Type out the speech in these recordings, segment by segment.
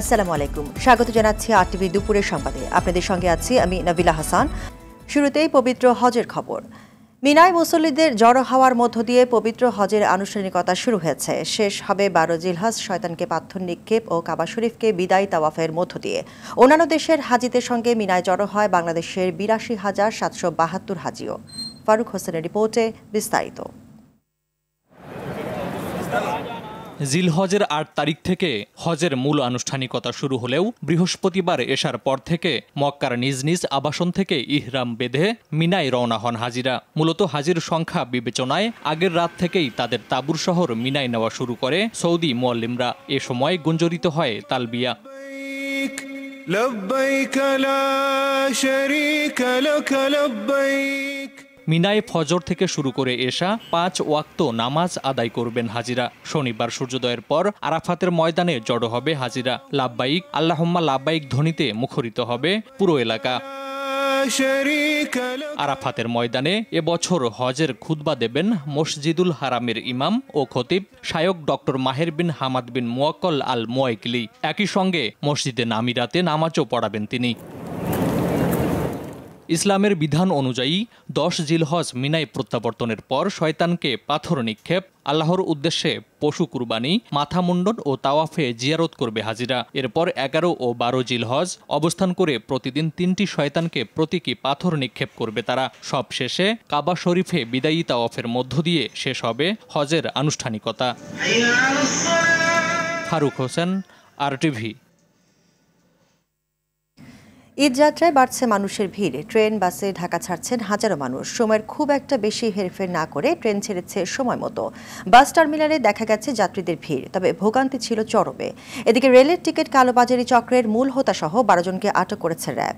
আসসালামু আলাইকুম, স্বাগত জানাচ্ছি আরটিভি দুপুরের সংবাদে। আপনাদের সঙ্গে আছি আমি নাবিলা হাসান। শুরুতেই পবিত্র হজের খবর। মিনায় মুসল্লিদের জড়ো হওয়ার মধ্য দিয়ে পবিত্র হজের আনুষ্ঠানিকতা শুরু হয়েছে। শেষ হবে 12 জিলহজ শয়তানকে পাথর নিক্ষেপ ও কাবা শরীফকে বিদায় তাওয়াফের মধ্য দিয়ে। অন্যান্য দেশের হাজিদের সঙ্গে মিনায় জড়ো হয় বাংলাদেশের ৮২,৭৭২ হাজিও। ফারুক হোসেনের রিপোর্টে বিস্তারিত। জিলহজের ৮ তারিখ থেকে হজের মূল আনুষ্ঠানিকতা শুরু হলেও বৃহস্পতিবার এশার পর থেকে মক্কার নিজ নিজ আবাসন থেকে ইহরাম বেঁধে মিনায় রওনা হন হাজিরা। মূলত হাজির সংখ্যা বিবেচনায় আগের রাত থেকেই তাদের তাঁবুর শহর মিনায় নেওয়া শুরু করে সৌদি মুয়াল্লিমরা। এ সময় গুঞ্জরিত হয় তালবিয়া। মিনায় ফজর থেকে শুরু করে এশা 5 ওয়াক্ত নামাজ আদায় করবেন হাজিরা। শনিবার সূর্যোদয়ের পর আরাফাতের ময়দানে জড়ো হবে হাজিরা। লাব্বাইক আল্লাহুম্মা লাব্বাইক ধ্বনিতে মুখরিত হবে পুরো এলাকা। আরাফাতের ময়দানে এবছর হজের খুতবা দেবেন মসজিদুল হারামের ইমাম ও খতিব শায়ক ডক্টর মাহের বিন হামাদ বিন মুয়াক্কল আল মুয়াইকলি। একই সঙ্গে মসজিদে নামিরাতে নামাজও পড়াবেন তিনি। ইসলামের বিধান অনুযায়ী 10 জিলহজ মিনায় প্রত্যাবর্তনের পর শয়তানকে পাথর নিক্ষেপ, আল্লাহর উদ্দেশ্যে পশু কুরবানি, মাথা মুন্ডন ও তাওয়াফে জিয়ারত করবে হাজিরা। এরপর 11 ও 12 জিলহজ অবস্থান করে প্রতিদিন 3টি শয়তানকে প্রতীকী পাথর নিক্ষেপ করবে তারা। সব শেষে কাবা শরীফে বিদায়ী তাওয়াফের মধ্য দিয়ে শেষ হবে হজের আনুষ্ঠানিকতা। ফারুক হোসেন, আরটিভি। ঈদযাত্রায় বাড়ছে মানুষের ভিড়। ট্রেন বাসে ঢাকা ছাড়ছেন হাজারো মানুষ। সময়ের খুব একটা বেশি হেরফের না করে ট্রেন ছেড়েছে সময় মতো। বাস টার্মিনালে দেখা গেছে যাত্রীদের ভিড়, তবে ভোগান্তি ছিল চরমে। এদিকে রেলের টিকিট কালোবাজারি চক্রের মূল হোতা সহ 12 জনকে আটক করেছে র্যাব।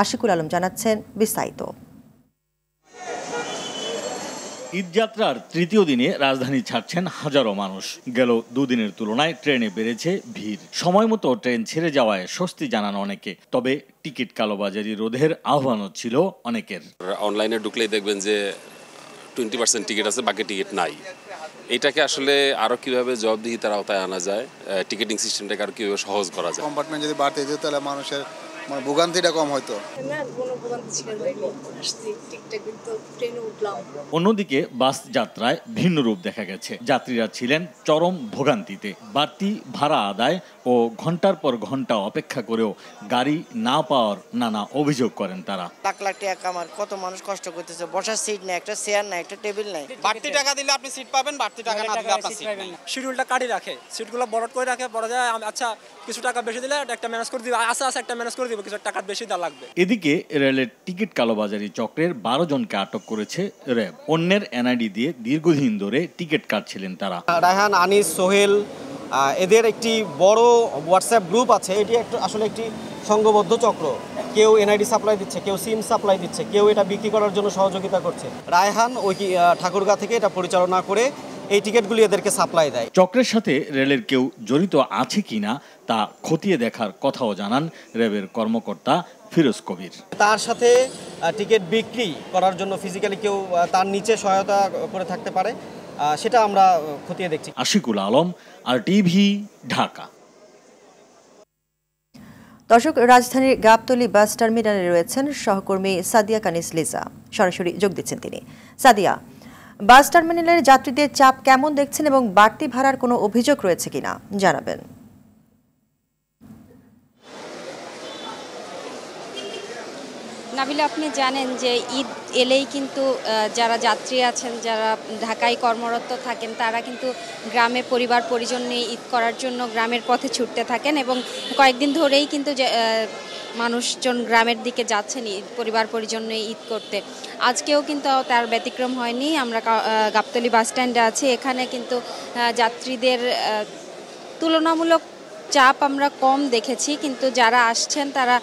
আশিকুল আলম জানাচ্ছেন বিস্তারিত। ঈদযাত্রার তৃতীয় দিনে রাজধানী ছাড়ছেন হাজারো মানুষ। গেল দুদিনের তুলনায় ট্রেনে বেড়েছে ভিড়। সময় মতো ট্রেন ছেড়ে যাওয়ায় স্বস্তি জানান অনেকে, তবে টিকিট কালোবাজারি রোধের আহ্বানও ছিল অনেকের। অনলাইনে ঢুকলেই দেখবেন যে 20% টিকিট আছে, বাকি টিকিট নাই। এটাকে আসলে আরো কিভাবে জবাবদিহিতার আওতায় আনা যায়, টিকিটিং সিস্টেমটাকে আরো কিভাবে সহজ করা যায়। কম্পার্টমেন্ট যদি বাড়তে যেত তাহলে মানুষের ভোগান্তিটা কম হয়তো। অন্যদিকে বাস যাত্রায় ভিন্ন রূপ দেখা গেছে। যাত্রীরা ছিলেন চরম ভোগান্তিতে। বাড়তি ভাড়া আদায় ও ঘন্টার পর ঘন্টা অপেক্ষা করেও গাড়ি না পাওয়ার নানা অভিযোগ করেন তারা। লাখ লাখ টাকা কামার, কত মানুষ কষ্ট করতেছে। বসার সিট নাই, একটা চেয়ার নাই, একটা টেবিল নাই। বাড়তি টাকা দিলে আপনি সিট পাবেন, বাড়তি টাকা না দিলে আপনি সিট পাবেন না। শিডিউলটা কাটি রাখে, সিটগুলো বড় করে রাখে, বড় যায়। আচ্ছা কিছু টাকা বেশি দিলে একটা ম্যানেজ করে দিবে, আচ্ছা একটা ম্যানেজ করে দিবে, কিছু টাকা বেশি দেওয়া লাগবে। এদিকে রেলের টিকিট কালোবাজারি চক্রের 12 জনকে আটক করেছে র্যাব। অন্যের এনআইডি দিয়ে দীর্ঘদিন ধরে টিকিট কাটছিলেন তারা। রায়হান, আনিস, সোহেল, এদের একটি বড় হোয়াটসঅ্যাপ গ্রুপ আছে। এটি আসলে একটি সংঘবদ্ধ চক্র। কেউ এনআইডি সাপ্লাই দিচ্ছে, কেউ সিম সাপ্লাই দিচ্ছে, কেউ এটা বিক্রি করার জন্য সহযোগিতা করছে। রায়হান ওই ঠাকুরগাঁ থেকে এটা পরিচালনা করে এই টিকিটগুলি এদেরকে সাপ্লাই দেয়। চক্রের সাথে রেলের কেউ জড়িত আছে কিনা তা খতিয়ে দেখার কথাও জানান র্যাবের কর্মকর্তা ফিরোজ কবির। তার সাথে টিকিট বিক্রি করার জন্য ফিজিক্যালি কেউ তার নিচে সহায়তা করে থাকতে পারে, সেটা আমরা খতিয়ে দেখছি। আশিকুল আলম, আরটিভি, ঢাকা। দর্শক, রাজধানীর গাবতলী বাস টার্মিনালে রয়েছেন সহকর্মী সাদিয়া কানিস লিজা। সরাসরি যোগ দিচ্ছেন তিনি। সাদিয়া, বাস টার্মিনালের যাত্রীদের চাপ কেমন দেখছেন এবং বাড়তি ভাড়ার কোনো অভিযোগ রয়েছে কিনা জানাবেন। নাবিলা, আপনি জানেন যে ঈদ এলেই কিন্তু যারা যাত্রী আছেন, যারা ঢাকায় কর্মরত থাকেন, তারা কিন্তু গ্রামে পরিবার পরিজন নিয়ে ঈদ করার জন্য গ্রামের পথে ছুটতে থাকেন এবং কয়েকদিন ধরেই কিন্তু মানুষজন গ্রামের দিকে যাচ্ছেন পরিবার পরিজন নিয়ে ঈদ করতে। আজকেও কিন্তু তার ব্যতিক্রম হয়নি। আমরা গাবতলী বাস স্ট্যান্ডে আছি। এখানে কিন্তু যাত্রীদের তুলনামূলক চাপ আমরা কম দেখেছি, কিন্তু যারা আসছেন তারা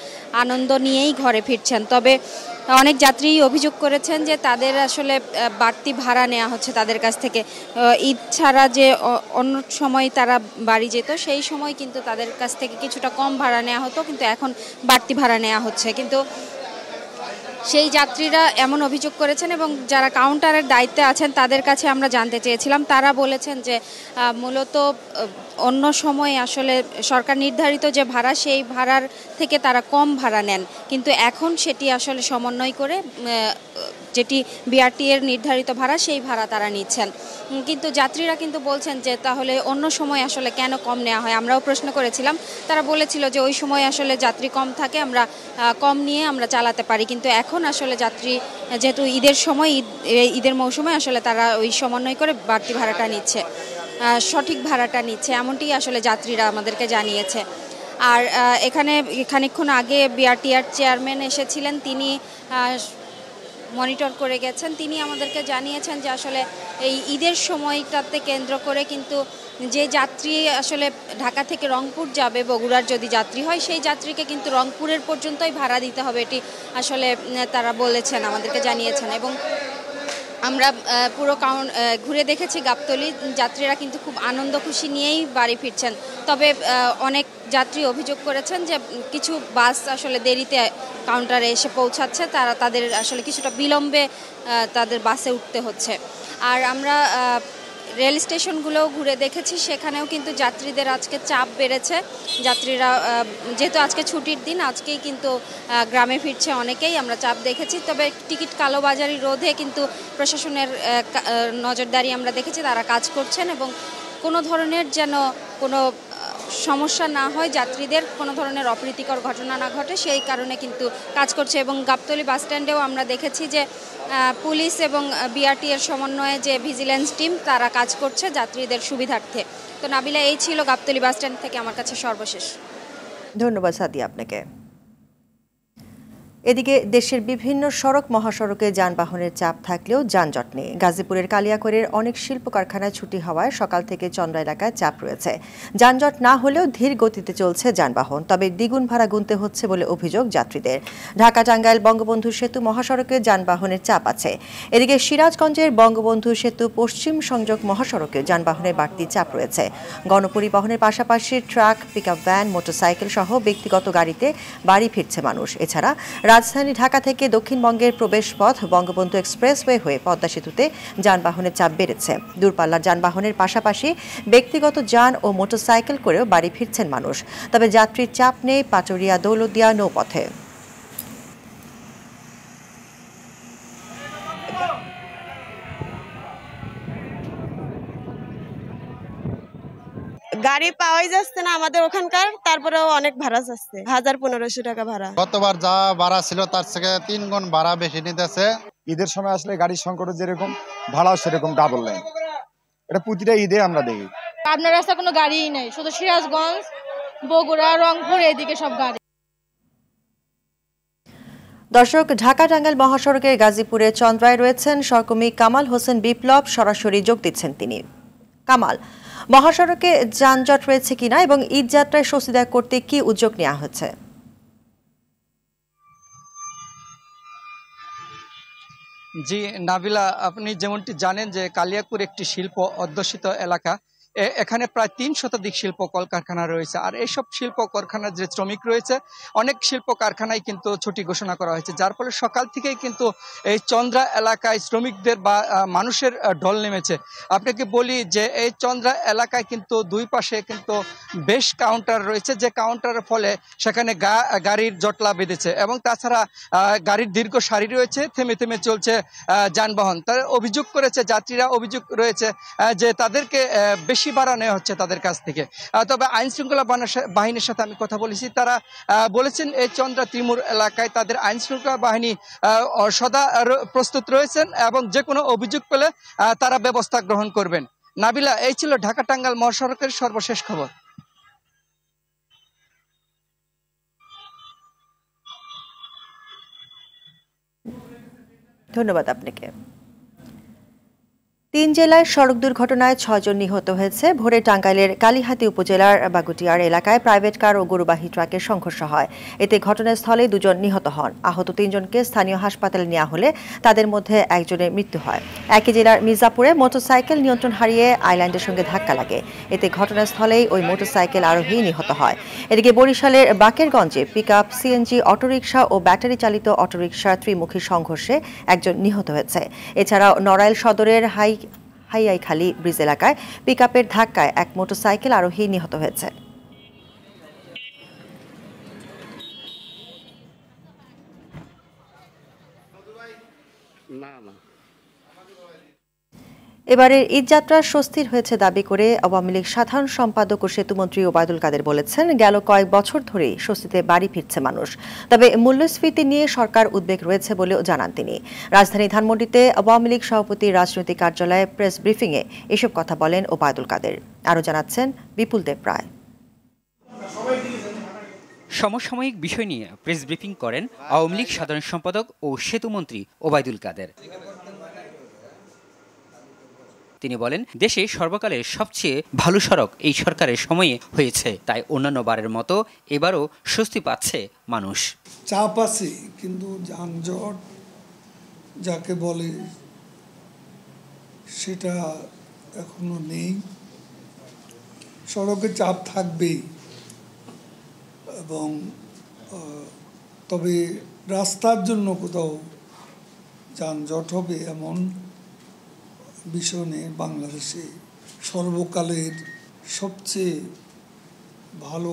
আনন্দ নিয়েই ঘরে ফিরছেন। তবে অনেক যাত্রী অভিযোগ করেছেন যে তাদের আসলে বাড়তি ভাড়া নেওয়া হচ্ছে তাদের কাছ থেকে। ঈদ ছাড়া যে অন্য সময় তারা বাড়ি যেত, সেই সময় কিন্তু তাদের কাছ থেকে কিছুটা কম ভাড়া নেওয়া হতো, কিন্তু এখন বাড়তি ভাড়া নেওয়া হচ্ছে। কিন্তু সেই যাত্রীরা এমন অভিযোগ করেছেন এবং যারা কাউন্টারের দায়িত্বে আছেন তাদের কাছে আমরা জানতে চেয়েছিলাম। তারা বলেছেন যে মূলত অন্য সময় আসলে সরকার নির্ধারিত যে ভাড়া সেই ভাড়ার থেকে তারা কম ভাড়া নেন, কিন্তু এখন সেটি আসলে সমন্বয় করে যেটি বিআরটি এর নির্ধারিত ভাড়া সেই ভাড়া তারা নিচ্ছেন। কিন্তু যাত্রীরা কিন্তু বলছেন যে তাহলে অন্য সময় আসলে কেন কম নেওয়া হয়। আমরাও প্রশ্ন করেছিলাম, তারা বলেছিল যে ওই সময় আসলে যাত্রী কম থাকে, আমরা কম নিয়ে আমরা চালাতে পারি, কিন্তু এখন আসলে যাত্রী যেহেতু ঈদের সময় ঈদের মৌসুমে আসলে তারা ওই সমন্বয় করে বাড়তি ভাড়াটা নিচ্ছে, সঠিক ভাড়াটা নিচ্ছে, এমনটি আসলে যাত্রীরা আমাদেরকে জানিয়েছে। আর এখানে খানিকক্ষণ আগে বিআরটিআর চেয়ারম্যান এসেছিলেন, তিনি মনিটর করে গেছেন। তিনি আমাদেরকে জানিয়েছেন যে আসলে এই ঈদের সময়টাতে কেন্দ্র করে কিন্তু যে যাত্রী আসলে ঢাকা থেকে রংপুর যাবে, বগুড়ার যদি যাত্রী হয়, সেই যাত্রীকে কিন্তু রংপুরের পর্যন্তই ভাড়া দিতে হবে, এটি আসলে তারা বলেছেন, আমাদেরকে জানিয়েছেন। এবং আমরা পুরো ঘুরে দেখেছি গাবতলী, যাত্রীরা কিন্তু খুব আনন্দ খুশি নিয়েই বাড়ি ফিরছেন। তবে অনেক যাত্রী অভিযোগ করেছেন যে কিছু বাস আসলে দেরিতে কাউন্টারে এসে পৌঁছাচ্ছে, তাদের আসলে কিছুটা বিলম্বে তাদের বাসে উঠতে হচ্ছে। আর আমরা রেল স্টেশনগুলোও ঘুরে দেখেছি, সেখানেও কিন্তু যাত্রীদের আজকে চাপ বেড়েছে। যাত্রীরা যেহেতু আজকে ছুটির দিন, আজকেই কিন্তু গ্রামে ফিরছে অনেকেই, আমরা চাপ দেখেছি। তবে টিকিট কালোবাজারি রোধে কিন্তু প্রশাসনের নজরদারি আমরা দেখেছি, তারা কাজ করছেন এবং কোনো ধরনের যেন কোনো সমস্যা না হয়, যাত্রীদের কোনো ধরনের অপ্রীতিকর ঘটনা না ঘটে, সেই কারণে কিন্তু কাজ করছে। এবং গাবতলী বাস স্ট্যান্ডেও আমরা দেখেছি যে পুলিশ এবং বিআরটি এর সমন্বয়ে যে ভিজিলেন্স টিম, তারা কাজ করছে যাত্রীদের সুবিধার্থে। তো নাবিলা, এই ছিল গাবতলী বাস স্ট্যান্ড থেকে আমার কাছে সর্বশেষ। ধন্যবাদ সাদিয়া আপনাকে। এদিকে দেশের বিভিন্ন সড়ক মহাসড়কে যানবাহনের চাপ থাকলেও যানজট নেই। গাজীপুরের কালিয়াকৈরের অনেক শিল্প কারখানায় ছুটি হওয়ায় সকাল থেকে চন্দ্রা এলাকায় চাপ রয়েছে। যানজট না হলেও ধীর গতিতে চলছে যানবাহন, তবে দ্বিগুণ ভাড়া গুনতে হচ্ছে বলে অভিযোগ যাত্রীদের। ঢাকা টাঙ্গাইল বঙ্গবন্ধু সেতু মহাসড়কে যানবাহনের চাপ আছে। এদিকে সিরাজগঞ্জের বঙ্গবন্ধু সেতু পশ্চিম সংযোগ মহাসড়কে যানবাহনের বাড়তি চাপ রয়েছে। গণপরিবহনের পাশাপাশি ট্রাক, পিকআপ ভ্যান, মোটরসাইকেল সহ ব্যক্তিগত গাড়িতে বাড়ি ফিরছে মানুষ। এছাড়া রাজধানী ঢাকা থেকে দক্ষিণবঙ্গের প্রবেশপথ বঙ্গবন্ধু এক্সপ্রেসওয়ে হয়ে পদ্মা সেতুতে যানবাহনের চাপ বেড়েছে। দূরপাল্লার যানবাহনের পাশাপাশি ব্যক্তিগত যান ও মোটরসাইকেল করেও বাড়ি ফিরছেন মানুষ। তবে যাত্রীর চাপ নেই পাটুরিয়া দৌলতদিয়া নৌপথে। গাড়ি পাওয়াই যাচ্ছে না আমাদের ওখানকার, তারপরেও অনেক ভাড়া যাচ্ছে, 1500 টাকা ভাড়া। গতবার যা ভাড়া ছিল তার থেকে 3 গুণ ভাড়া বেশি নিতেছে। ঈদের সময় আসলে গাড়ির সংকট যেরকম, ভাড়াও সেরকম ডাবল নেয়। এটা প্রতিটা ঈদে আমরা দেখি। আপনার রাস্তা কোনো গাড়িই নেই, শুধু সিরাজগঞ্জ, বগুড়া, রংপুর এদিকে সব গাড়ি। দর্শক, ঢাকা টাঙ্গাইল মহাসড়কের গাজীপুরে চন্দ্রায় রয়েছেন সহকর্মী কামাল হোসেন বিপ্লব, সরাসরি যোগ দিচ্ছেন তিনি। কামাল, মহাসড়কে যানজট রয়েছে কিনা এবং ঈদ যাত্রায় স্বস্তিদায়ক করতে কি উদ্যোগ নেওয়া হচ্ছে? জি নাবিলা, আপনি যেমনটি জানেন যে কালিয়াকৈর একটি শিল্প অধ্যুষিত এলাকা। এখানে প্রায় 3 শতাধিক শিল্প কলকারখানা রয়েছে। আর এইসব শিল্প কারখানার যে শ্রমিক রয়েছে, অনেক শিল্প কারখানায় কিন্তু ছুটি ঘোষণা করা হয়েছে, যার ফলে সকাল থেকেই কিন্তু এই চন্দ্রা এলাকায় শ্রমিকদের বা মানুষের ঢল নেমেছে। আপনাকে বলি যে এই চন্দ্রা এলাকায় কিন্তু দুই পাশে কিন্তু বেশ কাউন্টার রয়েছে, যে কাউন্টারের ফলে সেখানে গাড়ির জটলা বেঁধেছে এবং তাছাড়া গাড়ির দীর্ঘ সারি রয়েছে, থেমে থেমে চলছে যানবাহন। তারা অভিযোগ করেছে, যাত্রীরা অভিযোগ রয়েছে যে তাদেরকে বেশি ভাড়া নেওয়া হচ্ছে তাদের কাছ থেকে। তবে আইন শৃঙ্খলা বাহিনীর সাথে আমি কথা বলেছি, তারা বলেছেন এই চন্দ্রা ত্রিমুর এলাকায় তাদের আইন শৃঙ্খলা বাহিনী সদা প্রস্তুত রয়েছেন এবং যে কোনো অভিযোগ পেলে তারা ব্যবস্থা গ্রহণ করবেন। নাবিলা, এই ছিল ঢাকা টাঙ্গাইল মহাসড়কের সর্বশেষ খবর। ধন্যবাদ আপনাকে। তিন জেলায় সড়ক দুর্ঘটনায় ৬ জন নিহত হয়েছে। ভোরে টাঙ্গাইলের কালিহাতী উপজেলার বাগুটিয়ার এলাকায় প্রাইভেট কার ও গরুবাহী ট্রাকের সংঘর্ষ হয়। এতে ঘটনাস্থলে ২ জন নিহত হন। আহত ৩ জনকে স্থানীয় হাসপাতালে নেওয়া হলে তাদের মধ্যে একজনের মৃত্যু হয়। একই জেলার মির্জাপুরে মোটরসাইকেল নিয়ন্ত্রণ হারিয়ে আইল্যান্ডের সঙ্গে ধাক্কা লাগে। এতে ঘটনাস্থলেই ওই মোটরসাইকেল আরোহী নিহত হয়। এদিকে বরিশালের বাকেরগঞ্জে পিকআপ, সিএনজি অটোরিকশা ও ব্যাটারি চালিত অটোরিকশার ত্রিমুখী সংঘর্ষে একজন নিহত হয়েছে। এছাড়াও নড়াইল সদরের হাইয়াইখালী ব্রিজ এলাকায় পিকআপের ধাক্কায় এক মোটরসাইকেল আরোহী নিহত হয়েছে। এবারের ঈদযাত্রা স্বস্তির হয়েছে দাবি করে আওয়ামী লীগ সাধারণ সম্পাদক ও সেতুমন্ত্রী ওবায়দুল কাদের বলেছেন, গেল কয়েক বছর ধরেই স্বস্তিতে বাড়ি ফিরছে মানুষ। তবে মূল্যস্ফীতি নিয়ে সরকার উদ্বেগ রয়েছে বলেও জানান তিনি। রাজধানী ধানমন্ডিতে আওয়ামী লীগ সভাপতির রাজনৈতিক কার্যালয়ে প্রেস ব্রিফিংয়ে এসব কথা বলেন ওবায়দুল কাদের। আরও জানাচ্ছেন বিপুল দেব রায়। সমসাময়িক বিষয় নিয়ে প্রেস ব্রিফিং করেন আওয়ামী লীগ সাধারণ সম্পাদক ও সেতুমন্ত্রী ওবায়দুল কাদের। তিনি বলেন, দেশে সর্বকালের সবচেয়ে ভালো সড়ক এই সরকারের সময়ে হয়েছে, তাই অন্যান্য বারের মতো এবারও স্বস্তি পাচ্ছে মানুষ। চাপ আছে, কিন্তু যানজট যাকে বলে সেটা এখনো নেই। সড়কে চাপ থাকবেই, এবং তবে রাস্তার জন্য কোথাও যানজট হবে এমন বিষয় নেই। বাংলাদেশে সর্বকালের সবচেয়ে ভালো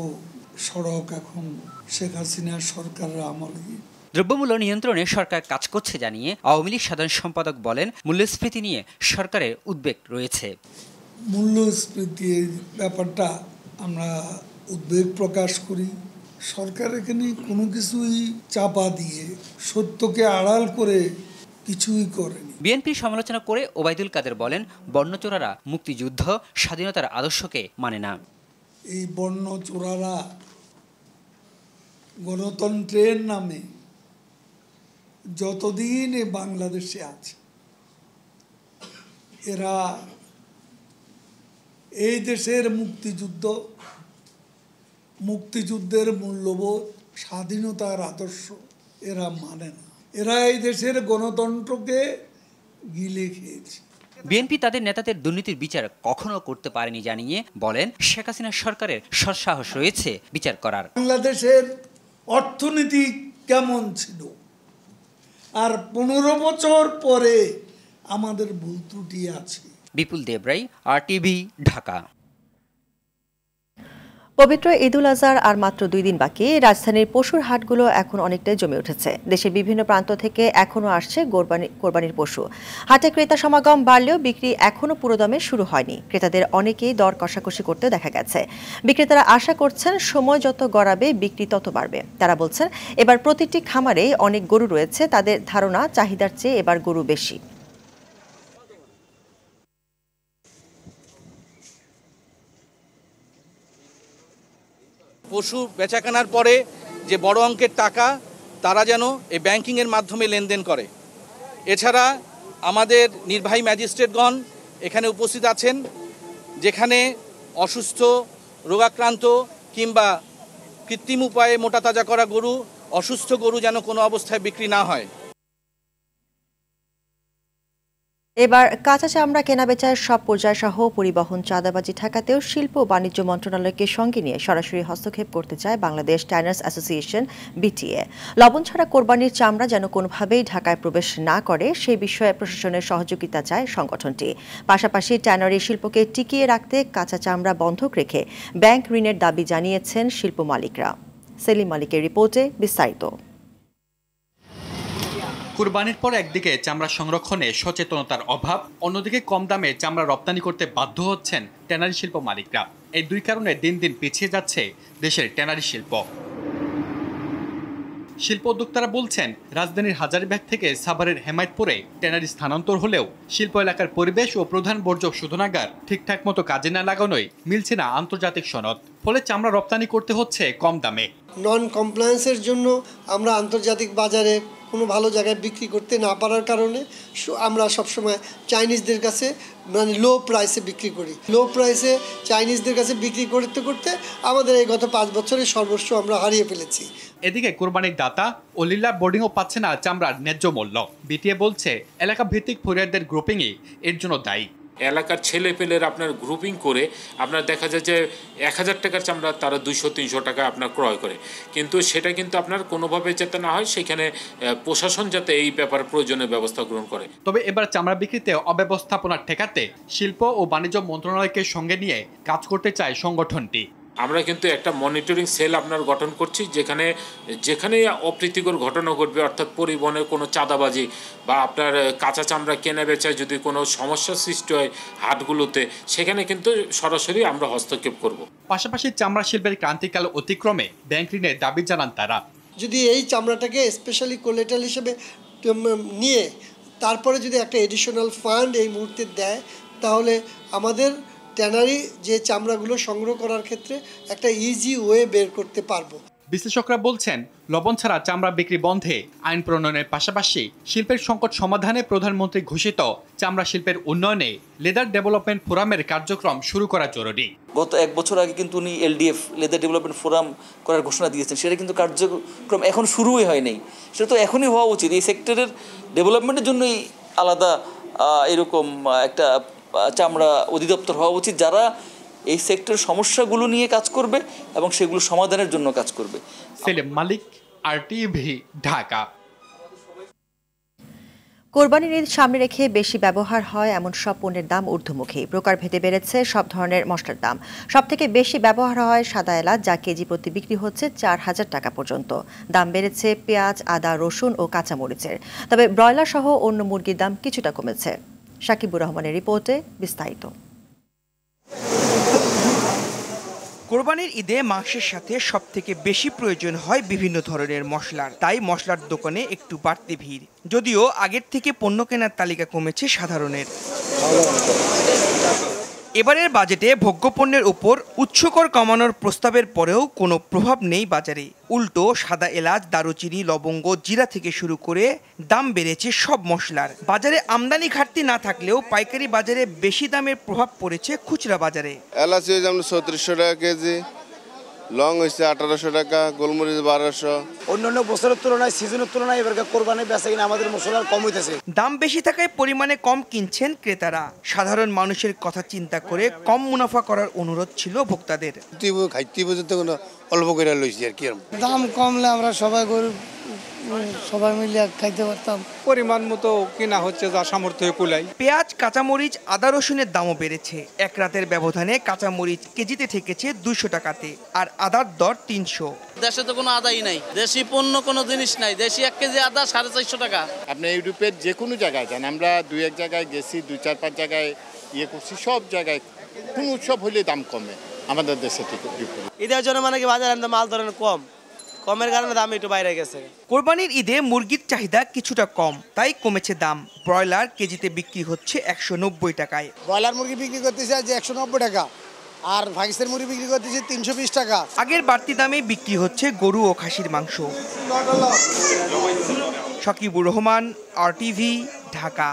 সড়ক এখন শেখ হাসিনার সরকারের আমলে। দ্রব্যমূল্য নিয়ন্ত্রণে সরকার কাজ করছে জানিয়ে আওয়ামী লীগ সাধারণ সম্পাদক বলেন, মূল্যস্ফীতি নিয়ে সরকারের উদ্বেগ রয়েছে। মূল্যস্ফীতির ব্যাপারটা আমরা উদ্বেগ প্রকাশ করি। সরকার এখানে কোনো কিছুই চাপা দিয়ে সত্যকে আড়াল করে কিছুই করেনি। বিএনপির সমালোচনা করে ওবায়দুল কাদের বলেন, বর্ণচোরারা মুক্তিযুদ্ধ স্বাধীনতার আদর্শকে মানে না। এই বর্ণচোরারা গণতন্ত্রের নামে যতদিন বাংলাদেশে আছে, এরা এই দেশের মুক্তিযুদ্ধের মূল্যবোধ, স্বাধীনতার আদর্শ এরা মানে না। এরা এই দেশের গণতন্ত্রকে গিলে খেয়েছে। বিএনপি তাদের নেতাদের দুর্নীতির বিচার কখনো করতে পারেনি জানিয়ে বলেন, শেখ হাসিনা সরকারের সৎসাহস রয়েছে বিচার করার। বাংলাদেশের অর্থনীতি কেমন ছিল, আর 15 বছর পরে আমাদের ভুল ত্রুটি আছে। বিপুল দেবরাই, RTV, ঢাকা। পবিত্র ঈদুল আজহার আর মাত্র 2 দিন বাকি। রাজধানীর পশুর হাটগুলো এখন অনেকটাই জমে উঠেছে। দেশের বিভিন্ন প্রান্ত থেকে এখনও আসছে কোরবানির পশু। হাটে ক্রেতা সমাগম বাড়লেও বিক্রি এখনও পুরোদমে শুরু হয়নি। ক্রেতাদের অনেকেই দর কষাকষি করতে দেখা গেছে। বিক্রেতারা আশা করছেন, সময় যত গড়াবে বিক্রি তত বাড়বে। তারা বলছেন, এবার প্রতিটি খামারে অনেক গরু রয়েছে, তাদের ধারণা চাহিদার চেয়ে এবার গরু বেশি। পশু বেচাকেনার পরে যে বড় অঙ্কের টাকা তারা যেন এই ব্যাংকিংয়ের মাধ্যমে লেনদেন করে। এছাড়া আমাদের নির্বাহী ম্যাজিস্ট্রেটগণ এখানে উপস্থিত আছেন, যেখানে অসুস্থ, রোগাক্রান্ত কিংবা কৃত্রিম উপায়ে মোটা তাজা করা গরু, অসুস্থ গরু যেন কোনো অবস্থায় বিক্রি না হয়। এবার কাঁচা চামড়া কেনাবেচার সব পর্যায় সহ পরিবহন, চাঁদাবাজি ঠেকাতেও শিল্প ও বাণিজ্য মন্ত্রণালয়কে সঙ্গে নিয়ে সরাসরি হস্তক্ষেপ করতে চায় বাংলাদেশ ট্যানার্স অ্যাসোসিয়েশন, BTA। লবণ ছাড়া কোরবানির চামড়া যেন কোনোভাবেই ঢাকায় প্রবেশ না করে সেই বিষয়ে প্রশাসনের সহযোগিতা চায় সংগঠনটি। পাশাপাশি ট্যানারি শিল্পকে টিকিয়ে রাখতে কাঁচা চামড়া বন্ধক রেখে ব্যাংক ঋণের দাবি জানিয়েছেন শিল্প মালিকরা। সেলিম মালিকের রিপোর্টে বিস্তারিত। কুরবানির পর একদিকে চামড়া সংরক্ষণে সচেতনতার অভাব, অন্যদিকে কম দামে চামড়া রপ্তানি করতে বাধ্য হচ্ছেন ট্যানারি শিল্প মালিকরা। এই দুই কারণে দিন দিন পিছিয়ে যাচ্ছে দেশের ট্যানারি শিল্প। শিল্প উদ্যোক্তারা বলছেন, রাজধানীর হাজারীবাগ থেকে সাভারের হেমায়েতপুরে ট্যানারি স্থানান্তর হলেও শিল্প এলাকার পরিবেশ ও প্রধান বর্জ্য শোধনাগার ঠিকঠাক মতো কাজে না লাগানোয় মিলছে না আন্তর্জাতিক সনদ। ফলে চামড়া রপ্তানি করতে হচ্ছে কম দামে। নন কমপ্লায়েন্সের জন্য আমরা আন্তর্জাতিক বাজারে কোনো ভালো জায়গায় বিক্রি করতে না পারার কারণে আমরা সবসময় চাইনিজদের কাছে মানে লো প্রাইসে বিক্রি করি। লো প্রাইসে চাইনিজদের কাছে বিক্রি করতে করতে আমাদের এই গত 5 বছরের সর্বস্ব আমরা হারিয়ে ফেলেছি। এদিকে কোরবানির দাতা ও লিলার বোর্ডিংও পাচ্ছে না চামড়ার ন্যায্য মূল্য। বিটিএ বলছে এলাকা ভিত্তিক ফরিয়াদের গ্রুপিংই এর জন্য দায়ী। এলাকার ছেলে পেলের আপনার গ্রুপিং করে আপনার দেখা যায় যে 1000 টাকার চামড়া তারা 200-300 টাকা আপনার ক্রয় করে, কিন্তু সেটা কিন্তু আপনার কোনোভাবে যাতে না হয় সেখানে প্রশাসন যাতে এই ব্যাপারে প্রয়োজনীয় ব্যবস্থা গ্রহণ করে। তবে এবার চামড়া বিক্রিতে অব্যবস্থাপনা ঠেকাতে শিল্প ও বাণিজ্য মন্ত্রণালয়কে সঙ্গে নিয়ে কাজ করতে চায় সংগঠনটি। আমরা কিন্তু একটা মনিটরিং সেল আপনার গঠন করছি, যেখানে অপ্রীতিকর ঘটনা ঘটবে, অর্থাৎ পরিবহনের কোনো চাঁদাবাজি বা আপনার কাঁচা চামড়া কেনা বেচায় যদি কোনো সমস্যা সৃষ্টি হয় হাটগুলোতে, সেখানে কিন্তু সরাসরি আমরা হস্তক্ষেপ করব। পাশাপাশি চামড়া শিল্পের ক্রান্তিকাল অতিক্রমে ব্যাংক ঋণের দাবি জানান তারা। যদি এই চামড়াটাকে স্পেশালি কোলেটাল হিসেবে নিয়ে তারপরে যদি একটা এডিশনাল ফান্ড এই মুহূর্তে দেয়, তাহলে আমাদের ট্যানারি যে চামড়াগুলো সংগ্রহ করার ক্ষেত্রে একটা ইজি ওয়ে বের করতে পারবো। বিশ্লেষকরা বলছেন লবণ ছাড়া চামড়া বিক্রি বন্ধে আইন প্রণয়নের পাশাপাশি শিল্পের সংকট সমাধানে প্রধানমন্ত্রী ঘোষিত চামড়া শিল্পের উন্নয়নে লেদার ডেভেলপমেন্ট ফোরামের কার্যক্রম শুরু করা জরুরি। গত 1 বছর আগে কিন্তু উনি এলডিএফ লেদার ডেভেলপমেন্ট ফোরাম করার ঘোষণা দিয়েছেন, সেটা কিন্তু কার্যক্রম এখন শুরুই হয়নি। সেটা তো এখনই হওয়া উচিত। এই সেক্টরের ডেভেলপমেন্টের জন্যই আলাদা এরকম একটা চামড়া অধিদপ্তর হওয়া উচিত, যারা এই সেক্টরের সমস্যাগুলো নিয়ে কাজ করবে এবং সেগুলো সমাধানের জন্য কাজ করবে। সেলিম মালিক, আরটিভি, ঢাকা। কোরবানির ঈদ সামনে রেখে বেশি ব্যবহার হয় এমন সব পণ্যের দাম ঊর্ধ্বমুখী। প্রকারভেদে বেড়েছে সব ধরনের মশলার দাম। সবথেকে বেশি ব্যবহার হয় সাদা এলাচ, যা কেজি প্রতি বিক্রি হচ্ছে 4000 টাকা পর্যন্ত। দাম বেড়েছে পেঁয়াজ, আদা, রসুন ও কাঁচামরিচের। তবে ব্রয়লার সহ অন্য মুরগির দাম কিছুটা কমেছে। শাকিবুর রহমানের রিপোর্টে বিস্তারিত। কোরবানির ঈদে মাংসের সাথে সবথেকে বেশি প্রয়োজন হয় বিভিন্ন ধরনের মশলার, তাই মশলার দোকানে একটু বাড়তি ভিড়। যদিও আগের থেকে পণ্য কেনার তালিকা কমেছে সাধারণের। এবারের বাজেটে ভোগ্যপণ্যের উপর উৎসকর কমানোর প্রস্তাবের পরেও কোনো প্রভাব নেই বাজারে। উল্টো সাদা এলাচ, দারুচিনি, লবঙ্গ, জিরা থেকে শুরু করে দাম বেড়েছে সব মশলার। বাজারে আমদানি ঘাটতি না থাকলেও পাইকারি বাজারে বেশি দামের প্রভাব পড়েছে খুচরা বাজারে। এলাচ হয়েছে 3400 টাকা কেজি, লং হয়েছে 1800 টাকা, গোলমরিচ 1200। অন্যান্য বছরের তুলনায় সিজনের তুলনায় এবার কোরবানির বেচাকেনা আমাদের মশলার কম হইতেছে। দাম বেশি থাকায় পরিমাণে কম কিনছেন ক্রেতারা। সাধারণ মানুষের কথা চিন্তা করে কম মুনাফা করার অনুরোধ ছিল ভোক্তাদের। খাইতে পর্যন্ত কোনো অল্প করে লইছি আর কি, দাম কমলে আমরা সবাই মিলে খাইতে পারতাম। পরিমাণ মতো কিনা হচ্ছে, যা সামর্থ্য কুলাই। পেঁয়াজ, কাঁচামরিচ, আদা, রসুনের দামও বেড়েছে। এক রাতের ব্যবধানে কাঁচামরিচ কেজিতে ঠেকেছে 200 টাকাতে, আর আদার দর 300। দেশে তো কোনো আদাই নাই, দেশি পণ্য কোনো জিনিস নাই। দেশি 1 কেজি আদা 450 টাকা। আপনি ইউরোপের যে কোনো জায়গায় যান, আমরা 2-1 জায়গায় গেছি, 2-4-5 জায়গায় করছি, সব জায়গায় কোন উৎসব হলে দাম কমে আমাদের দেশে ঠিক। ঈদের জন্য মানে কি বাজারে মাল ধরেন কমের কারণে দাম একটু বাইরে গেছে। কোরবানির ঈদে মুরগির চাহিদা কিছুটা কম, তাই কমেছে দাম। ব্রয়লার কেজিতে বিক্রি হচ্ছে 190 টাকায়। ব্রয়লার মুরগি বিক্রি করতেছে আজ 190 টাকা, আর পাকিস্তানি মুরগি বিক্রি করতেছে 320 টাকা। আগের বাড়তি দামে বিক্রি হচ্ছে গরু ও খাসির মাংস। শাকিবুর রহমান, আরটিভি, ঢাকা।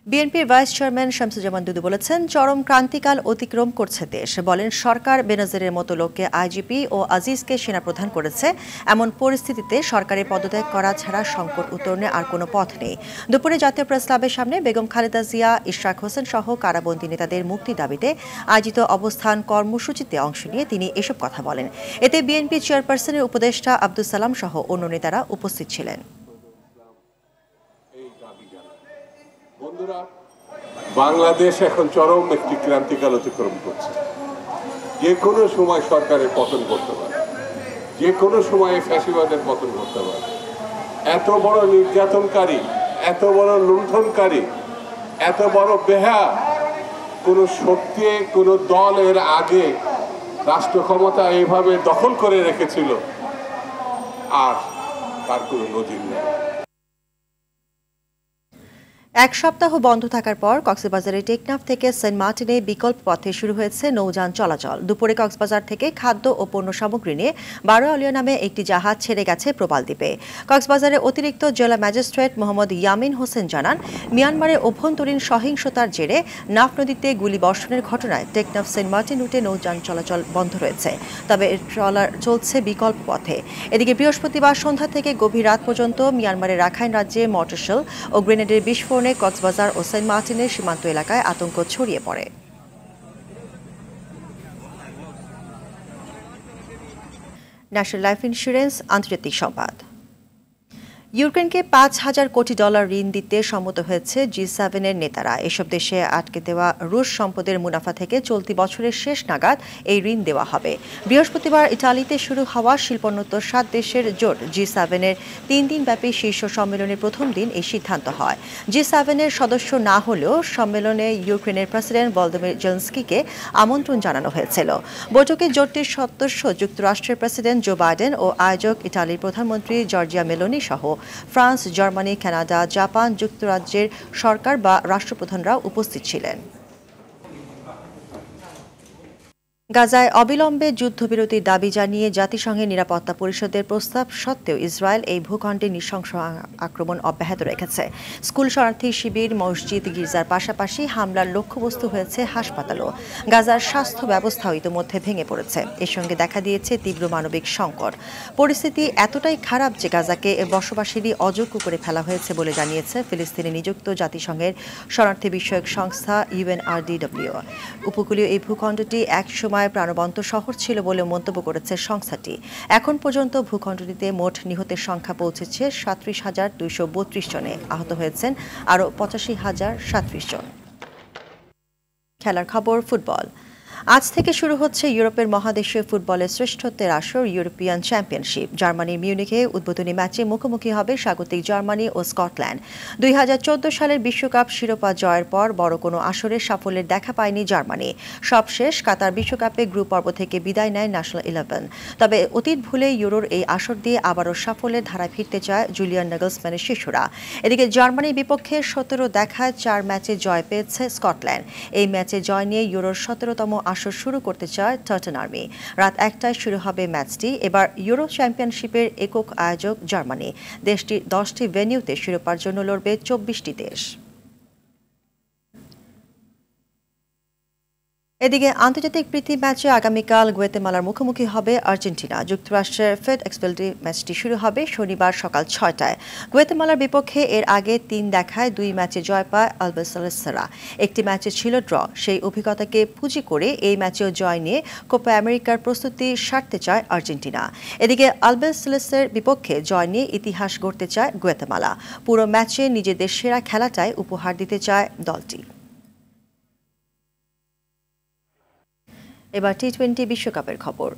বিএনপির ভাইস চেয়ারম্যান শামসুজ্জামান দুদু বলেছেন, চরম ক্রান্তিকাল অতিক্রম করছে দেশ। বলেন, সরকার বেনজিরের মতো লোককে আইজিপি ও আজিজকে সেনাপ্রধান করেছে। এমন পরিস্থিতিতে সরকারের পদত্যাগ করা ছাড়া সংকট উত্তরণে আর কোনো পথ নেই। দুপুরে জাতীয় প্রেস ক্লাবের সামনে বেগম খালেদা জিয়া, ইশরাক হোসেন সহ কারাবন্দী নেতাদের মুক্তি দাবিতে আয়োজিত অবস্থান কর্মসূচিতে অংশ নিয়ে তিনি এসব কথা বলেন। এতে বিএনপি চেয়ারপারসনের উপদেষ্টা আব্দুল সালাম সহ অন্য নেতারা উপস্থিত ছিলেন। বাংলাদেশ এখন চরম একটি ক্রান্তিকাল অতিক্রম করছে। যে কোনো সময় সরকারের পতন করতে পারে, যে কোনো সময় ফ্যাসিবাদের পতন করতে পারে। এত বড় নির্যাতনকারী, এত বড় লুণ্ঠনকারী, এত বড় বেহা কোন শক্তি, কোন দল এর আগে রাষ্ট্র ক্ষমতা এইভাবে দখল করে রেখেছিল আর তার কোনো নজির নেই। এক সপ্তাহ বন্ধ থাকার পর কক্সবাজারের টেকনাফ থেকে সেন্ট মার্টিনে বিকল্প পথে শুরু হয়েছে নৌযান চলাচল। দুপুরে কক্সবাজার থেকে খাদ্য ও পণ্য সামগ্রী নিয়ে 12 আলিয়া নামে একটি জাহাজ ছেড়ে গেছে প্রবাল দ্বীপে। কক্সবাজারের অতিরিক্ত জেলা ম্যাজিস্ট্রেট মোহাম্মদ ইয়ামিন হোসেন জানান, মিয়ানমারের অভ্যন্তরীণ সহিংসতার জেরে নাফ নদীতে গুলিবর্ষণের ঘটনায় টেকনাফ সেন্ট মার্টিন রুটে নৌযান চলাচল বন্ধ রয়েছে, তবে ট্রলার চলছে বিকল্প পথে। এদিকে বৃহস্পতিবার সন্ধ্যা থেকে গভীর রাত পর্যন্ত মিয়ানমারের রাখাইন রাজ্যে মর্টার ও গ্রেনেডের বিস্ফোরণে কক্সবাজার ও সেন্ট মার্টিনের সীমান্ত এলাকায় আতঙ্ক ছড়িয়ে পড়ে। ন্যাশনাল লাইফ ইন্স্যুরেন্স আন্তর্জাতিক সংবাদ। ইউক্রেনকে $5,000 কোটি ঋণ দিতে সম্মত হয়েছে G7 এর নেতারা। এসব দেশে আটকে দেওয়া রুশ সম্পদের মুনাফা থেকে চলতি বছরের শেষ নাগাদ এই ঋণ দেওয়া হবে। বৃহস্পতিবার ইতালিতে শুরু হওয়া শিল্পোন্নত 7 দেশের জোট G7 এর 3 দিনব্যাপী শীর্ষ সম্মেলনের প্রথম দিন এই সিদ্ধান্ত হয়। G7 এর সদস্য না হলেও সম্মেলনে ইউক্রেনের প্রেসিডেন্ট ভলোদিমির জেলেনস্কিকে আমন্ত্রণ জানানো হয়েছিল। বৈঠকে জোটটির সদস্য যুক্তরাষ্ট্রের প্রেসিডেন্ট জো বাইডেন ও আয়োজক ইতালির প্রধানমন্ত্রী জর্জিয়া মেলোনি সহ ফ্রান্স, জার্মানি, কানাডা, জাপান, যুক্তরাজ্যের সরকার বা রাষ্ট্রপ্রধানরাও উপস্থিত ছিলেন। গাজায় অবিলম্বে যুদ্ধবিরতির দাবি জানিয়ে জাতিসংঘের নিরাপত্তা পরিষদের প্রস্তাব সত্ত্বেও ইসরায়েল এই ভূখণ্ডে নৃশংস আক্রমণ অব্যাহত রেখেছে। স্কুল, শরণার্থী শিবির, মসজিদ, গির্জার পাশাপাশি হামলার লক্ষ্যবস্তু হয়েছে হাসপাতালও। গাজার স্বাস্থ্য ব্যবস্থাও ইতিমধ্যে ভেঙে পড়েছে। এর সঙ্গে দেখা দিয়েছে তীব্র মানবিক সংকট। পরিস্থিতি এতটাই খারাপ যে গাজাকে বসবাসেরই অযোগ্য করে ফেলা হয়েছে বলে জানিয়েছে ফিলিস্তিনে নিযুক্ত জাতিসংঘের শরণার্থী বিষয়ক সংস্থা UNRWA। উপকূলীয় এই ভূখণ্ডটি একসময় প্রাণবন্ত শহর ছিল বলে মন্তব্য করেছে সংস্থাটি। এখন পর্যন্ত ভূখণ্ডটিতে মোট নিহতের সংখ্যা পৌঁছেছে 37,232 জনে। আহত হয়েছেন আরও 85,037 জন। খেলার খবর, ফুটবল। আজ থেকে শুরু হচ্ছে ইউরোপের মহাদেশীয় ফুটবলের শ্রেষ্ঠত্বের আসর ইউরোপিয়ান চ্যাম্পিয়নশিপ। জার্মানির মিউনিখে উদ্বোধনী ম্যাচে মুখোমুখি হবে স্বাগতিক জার্মানি ও স্কটল্যান্ড। 2014 সালের বিশ্বকাপ শিরোপা জয়ের পর বড় কোনো আসরের সাফল্যের দেখা পায়নি জার্মানি। সবশেষ কাতার বিশ্বকাপে গ্রুপ পর্ব থেকে বিদায় নেয় ন্যাশনাল 11। তবে অতীত ভুলে ইউরোর এই আসর দিয়ে আবারও সাফল্যের ধারায় ফিরতে চায় জুলিয়ান নাগলসম্যানের শিশুরা। এদিকে জার্মানির বিপক্ষে 17 দেখায় 4 ম্যাচে জয় পেয়েছে স্কটল্যান্ড। এই ম্যাচে জয় নিয়ে ইউরোর 17তম আসর শুরু করতে চায় টার্টন আর্মি। রাত 1টায় শুরু হবে ম্যাচটি। এবার ইউরো চ্যাম্পিয়নশিপের একক আয়োজক জার্মানি। দেশটির 10টি ভেন্যুতে শিরোপার জন্য লড়বে 24টি দেশ। এদিকে আন্তর্জাতিক প্রীতি ম্যাচে আগামীকাল গুয়েতেমালার মুখোমুখি হবে আর্জেন্টিনা। যুক্তরাষ্ট্রের ফেড এক্সপেলডি ম্যাচটি শুরু হবে শনিবার সকাল 6টায়। গুয়েতেমালার বিপক্ষে এর আগে 3 দেখায় 2 ম্যাচে জয় পায় আলবিসেলেস্তেরা। একটি ম্যাচে ছিল ড্র। সেই অভিজ্ঞতাকে পুঁজি করে এই ম্যাচেও জয় নিয়ে কোপা আমেরিকার প্রস্তুতি সারতে চায় আর্জেন্টিনা। এদিকে আলবিসেলেস্তের বিপক্ষে জয় নিয়ে ইতিহাস গড়তে চায় গুয়েতেমালা। পুরো ম্যাচে নিজেদের সেরা খেলাটাই উপহার দিতে চায় দলটি। এবার টি20 বিশ্বকাপের খবর।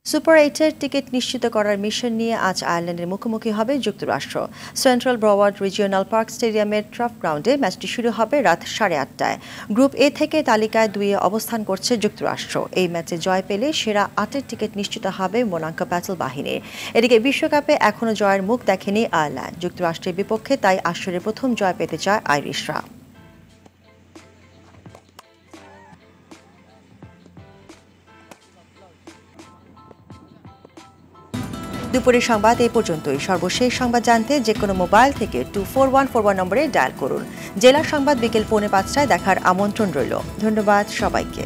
সুপার 8-এর টিকিট নিশ্চিত করার মিশন নিয়ে আজ আয়ারল্যান্ডের মুখোমুখি হবে যুক্তরাষ্ট্র। সেন্ট্রাল ব্রওয়ার্ড রিজিওনাল পার্ক স্টেডিয়ামের ট্রাফ গ্রাউন্ডে ম্যাচটি শুরু হবে রাত 8:30টায়। গ্রুপ এ থেকে তালিকায় 2-এ অবস্থান করছে যুক্তরাষ্ট্র। এই ম্যাচে জয় পেলে সেরা 8-এর টিকিট নিশ্চিত হবে মোনাকো ব্যাটল বাহিনীর। এদিকে বিশ্বকাপে এখনও জয়ের মুখ দেখেনি আয়ারল্যান্ড। যুক্তরাষ্ট্রের বিপক্ষে তাই আসরের প্রথম জয় পেতে চায় আইরিশরা। দুপুরের সংবাদ এই পর্যন্তই। সর্বশেষ সংবাদ জানতে যে কোনো মোবাইল থেকে 24141 নম্বরে ডায়াল করুন। জেলা সংবাদ বিকেল 4:45টায় দেখার আমন্ত্রণ রইল। ধন্যবাদ সবাইকে।